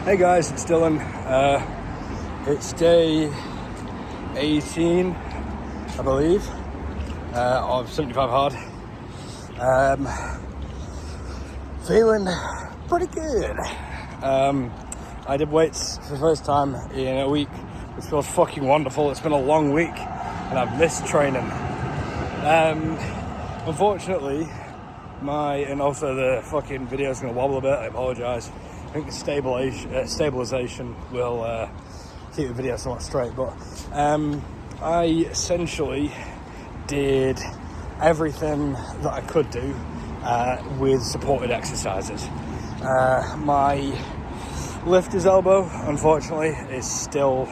Hey guys, it's Dylan. It's day 18, I believe, of 75 hard. Feeling pretty good. I did weights for the first time in a week, which feels fucking wonderful. It's been a long week and I've missed training. Unfortunately, and also the fucking video's gonna wobble a bit, I apologise. I think the stabilization will keep the video somewhat straight, but I essentially did everything that I could do with supported exercises. My lifter's elbow, unfortunately, is still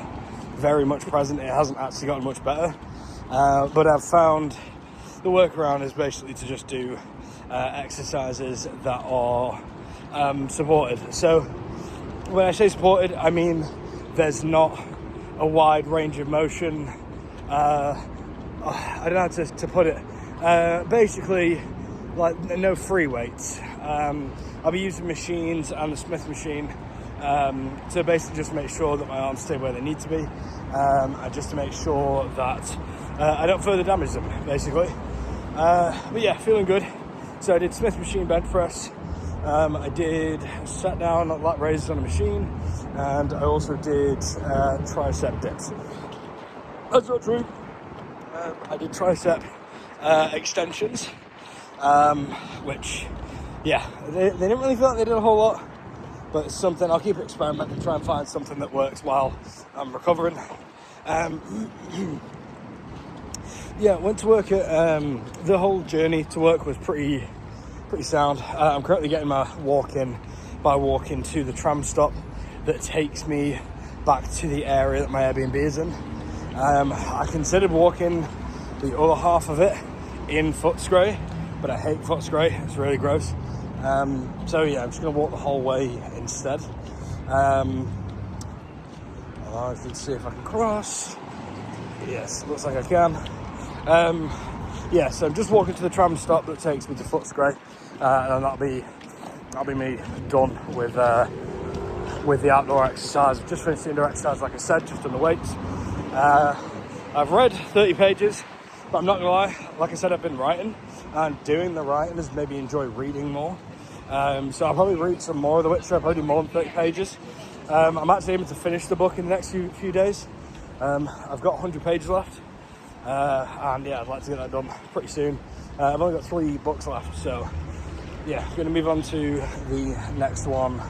very much present. It hasn't actually gotten much better, but I've found the workaround is basically to just do exercises that are supported. So when I say supported, I mean there's not a wide range of motion. I don't know how to put it. Basically, like no free weights. I'll be using machines and the Smith machine to basically just make sure that my arms stay where they need to be, and just to make sure that I don't further damage them, basically. But yeah, feeling good. So I did Smith machine bench press. I did sat down lat raises on a machine, and I also did tricep dips. That's not true. I did tricep extensions, which, yeah, they didn't really feel like they did a whole lot, but it's something I'll keep experimenting, try and find something that works while I'm recovering. Yeah, went to work at the whole journey to work was pretty sound. I'm currently getting my walk in by walking to the tram stop that takes me back to the area that my Airbnb is in. I considered walking the other half of it in Footscray, but I hate Footscray, it's really gross. So yeah, I'm just going to walk the whole way instead. Let's see if I can cross. Yes, looks like I can. Yeah, so I'm just walking to the tram stop that takes me to Footscray, and that'll be me done with the outdoor exercise. I've just finished the indoor exercise, like I said, just on the weights. I've read 30 pages, but I'm not gonna lie, like I said, I've been writing, and doing the writing has made me enjoy reading more. So I'll probably read some more of the weights, so I'll probably do more than 30 pages. I'm actually aiming to finish the book in the next few days. I've got 100 pages left. And yeah, I'd like to get that done pretty soon. I've only got 3 books left, so yeah, going to move on to the next one,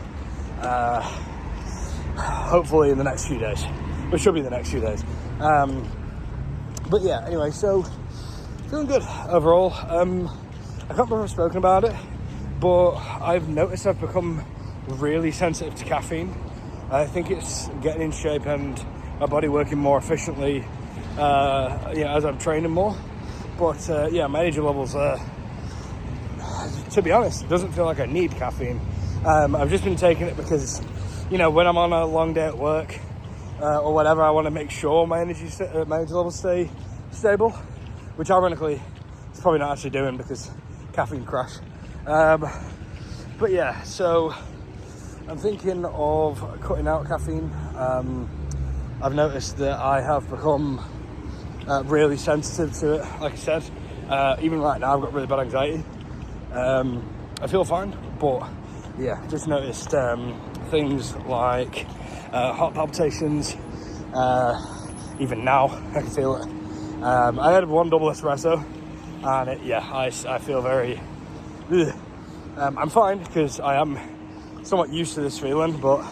hopefully in the next few days, which should be the next few days. But yeah, anyway, so feeling good overall. I can't remember if I've spoken about it, but I've noticed I've become really sensitive to caffeine. I think it's getting in shape and my body working more efficiently as I'm training more. But yeah, my energy levels, to be honest, it doesn't feel like I need caffeine. I've just been taking it because, when I'm on a long day at work or whatever, I want to make sure my energy levels stay stable, which ironically it's probably not actually doing because caffeine crash. But yeah, so I'm thinking of cutting out caffeine. I've noticed that I have become really sensitive to it, like I said. Even right now I've got really bad anxiety. I feel fine, but yeah, just noticed things like heart palpitations. Even now I can feel it. I had 1 double espresso and I feel very I'm fine because I am somewhat used to this feeling, but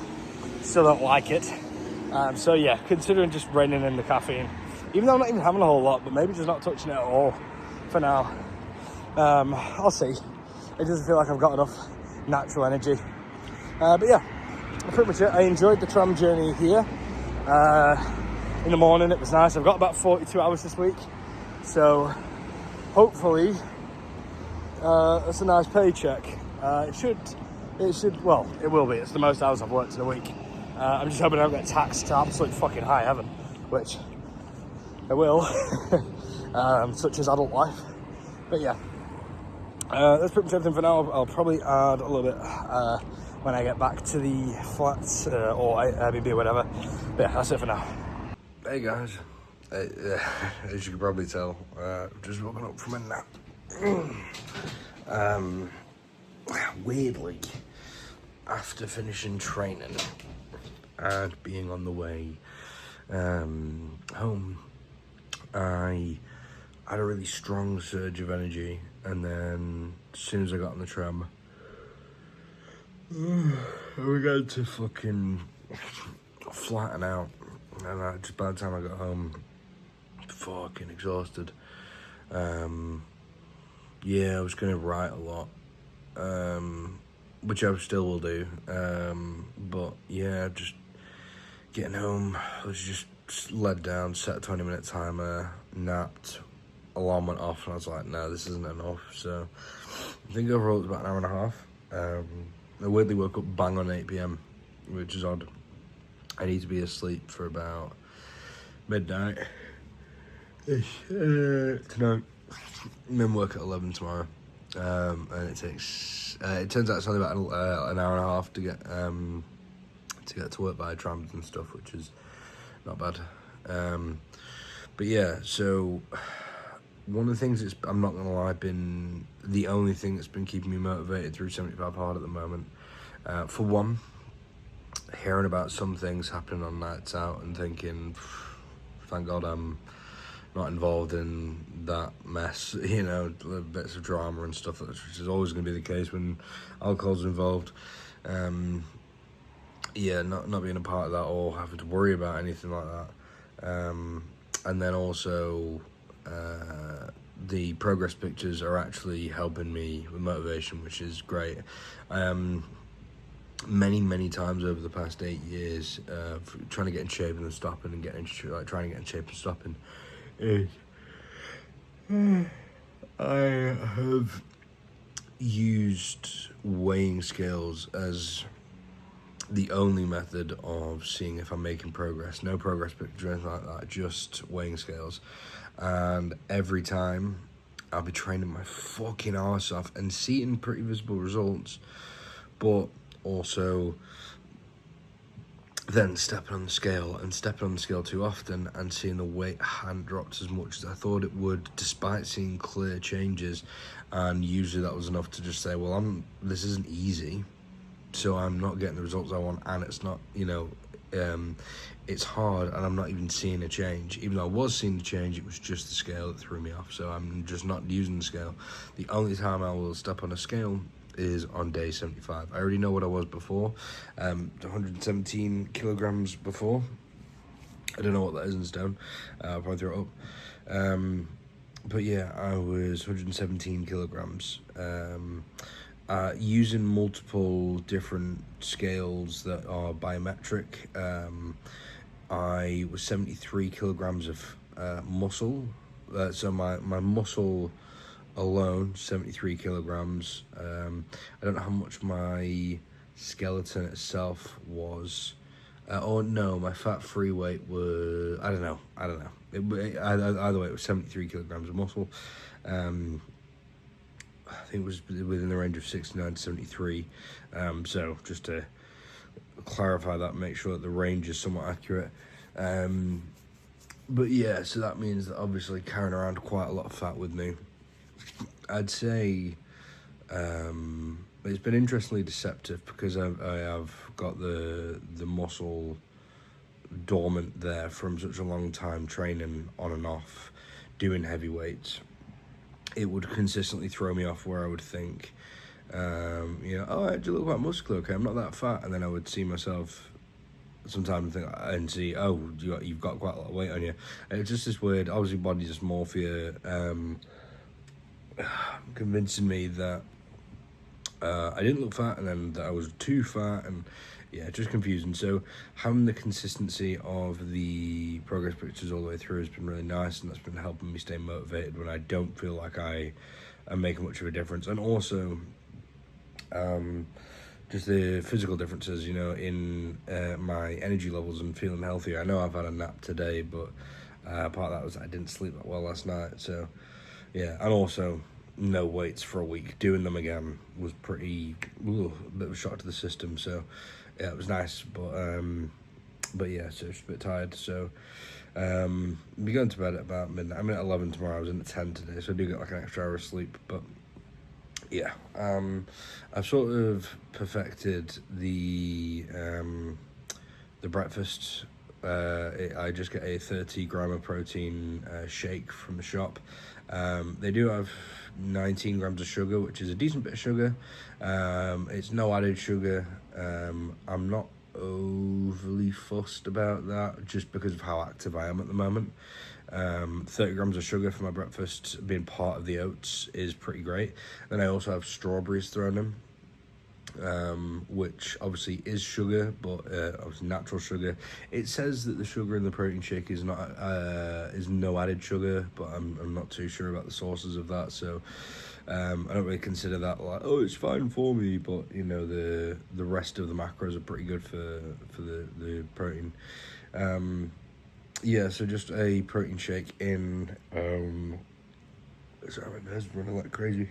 still don't like it. So yeah, considering just reining in the caffeine, even though I'm not even having a whole lot, but maybe just not touching it at all for now. I'll see. It doesn't feel like I've got enough natural energy. But yeah, pretty much it. I enjoyed the tram journey here. In the morning, it was nice. I've got about 42 hours this week. So hopefully, that's a nice paycheck. It will be. It's the most hours I've worked in a week. I'm just hoping I don't get taxed to absolute fucking high heaven, which I will, such as adult life. But yeah, that's pretty much everything for now. I'll probably add a little bit when I get back to the flats or Airbnb or whatever. But yeah, that's it for now. Hey guys, as you can probably tell, I've just woken up from a nap. Weirdly, after finishing training and being on the way home, I had a really strong surge of energy, and then as soon as I got on the tram, I began to fucking flatten out, and just by the time I got home, fucking exhausted. Yeah, I was gonna write a lot, which I still will do, but yeah, just getting home, I was just led down, set a 20-minute timer, napped, alarm went off, and I was like, no, this isn't enough. So I think overall it was about an hour and a half. I weirdly woke up bang on 8 p.m, which is odd. I need to be asleep for about midnight tonight, and then work at 11 tomorrow. And it turns out it's only about an hour and a half to get to work by trams and stuff, which is not bad. But yeah, so one of the things that's, I'm not gonna lie, been the only thing that's been keeping me motivated through 75 hard at the moment. For one, hearing about some things happening on nights out and thinking, thank God I'm not involved in that mess, you know, bits of drama and stuff, which is always going to be the case when alcohol's involved. Yeah, not being a part of that or having to worry about anything like that. And then also, the progress pictures are actually helping me with motivation, which is great. Many times over the past 8 years, trying to get in shape and then stopping, and trying to get in shape and stopping, is I have used weighing scales as the only method of seeing if I'm making progress. No progress pictures or anything like that, just weighing scales. And every time I'll be training my fucking arse off and seeing pretty visible results, but also then stepping on the scale too often and seeing the weight hadn't dropped as much as I thought it would, despite seeing clear changes. And usually that was enough to just say, well, this isn't easy, so I'm not getting the results I want, and it's not, you know, it's hard, and I'm not even seeing a change. Even though I was seeing the change, it was just the scale that threw me off, so I'm just not using the scale. The only time I will step on a scale is on day 75. I already know what I was before, 117 kilograms before. I don't know what that is in stone. I'll probably throw it up. But yeah, I was 117 kilograms. Using multiple different scales that are biometric. I was 73 kilograms of muscle. So my muscle alone, 73 kilograms. I don't know how much my skeleton itself was. My fat free weight was, I don't know. Either way, it was 73 kilograms of muscle. I think it was within the range of 69 to 73. So just to clarify that, make sure that the range is somewhat accurate. But yeah, so that means that obviously carrying around quite a lot of fat with me. I'd say it's been interestingly deceptive, because I have got the muscle dormant there from such a long time training on and off, doing heavy weights. It would consistently throw me off where I would think, oh, I do look quite muscular, okay, I'm not that fat, and then I would see myself sometimes and see, oh, you've got quite a lot of weight on you. And it's just this weird, obviously body dysmorphia, convincing me that I didn't look fat, and then that I was too fat, and yeah, just confusing. So having the consistency of the progress pictures all the way through has been really nice, and that's been helping me stay motivated when I don't feel like I am making much of a difference. And also just the physical differences, you know, in my energy levels and feeling healthier. I know I've had a nap today, but part of that was I didn't sleep that well last night. So yeah, and also no weights for a week. Doing them again was pretty a bit of a shock to the system. So yeah, it was nice, but yeah, so just a bit tired. So be going to bed at about midnight. I'm in at 11 tomorrow. I was in at 10 today, so I do get like an extra hour of sleep. But yeah, I've sort of perfected the breakfast. I just get a 30 gram of protein shake from the shop. They do have 19 grams of sugar, which is a decent bit of sugar. It's no added sugar. I'm not overly fussed about that just because of how active I am at the moment. 30 grams of sugar for my breakfast, being part of the oats, is pretty great. Then I also have strawberries thrown in, which obviously is sugar, but obviously natural sugar. It says that the sugar in the protein shake is not is no added sugar, but I'm not too sure about the sources of that. So I don't really consider that like, oh, it's fine for me. But you know, the rest of the macros are pretty good for the protein. Yeah, so just a protein shake in. Sorry, my nose is running like crazy.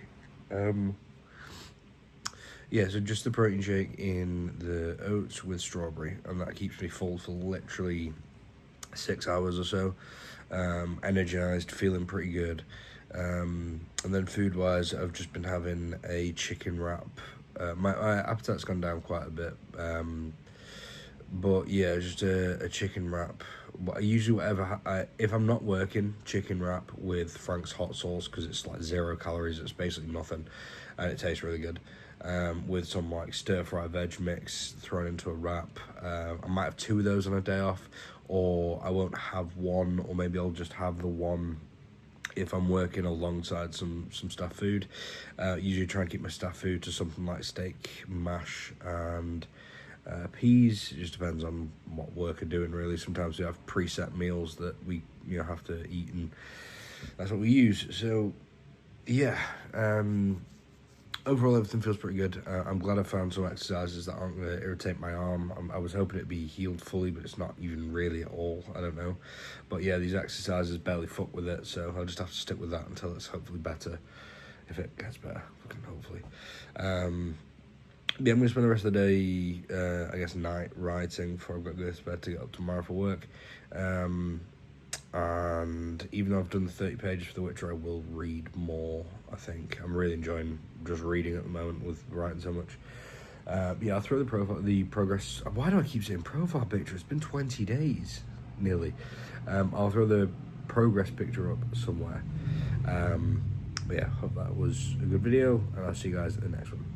Yeah, so just the protein shake in the oats with strawberry, and that keeps me full for literally 6 hours or so. Energized, feeling pretty good. And then food-wise, I've just been having a chicken wrap. My appetite's gone down quite a bit. But yeah, just a chicken wrap. But I usually, if I'm not working, chicken wrap with Frank's hot sauce, because it's like 0 calories. It's basically nothing, and it tastes really good. With some like stir-fry veg mix thrown into a wrap. I might have 2 of those on a day off, or I won't have one, or maybe I'll just have the one if I'm working alongside some staff food. Usually try and keep my staff food to something like steak, mash, and peas. It just depends on what work I'm doing, really. Sometimes we have preset meals that we have to eat, and that's what we use. So yeah, overall everything feels pretty good. I'm glad I found some exercises that aren't going to irritate my arm. I was hoping it'd be healed fully, but it's not even really at all. I don't know, but yeah, these exercises barely fuck with it, so I'll just have to stick with that until it's hopefully better, if it gets better, fucking hopefully. Yeah, I'm going to spend the rest of the day, I guess, night writing before I've got to go to bed to get up tomorrow for work. And even though I've done the 30 pages for The Witcher, I will read more, I think. I'm really enjoying just reading at the moment with writing so much. Yeah, I'll throw the progress... Why do I keep saying profile picture? It's been 20 days, nearly. I'll throw the progress picture up somewhere. But yeah, hope that was a good video, and I'll see you guys in the next one.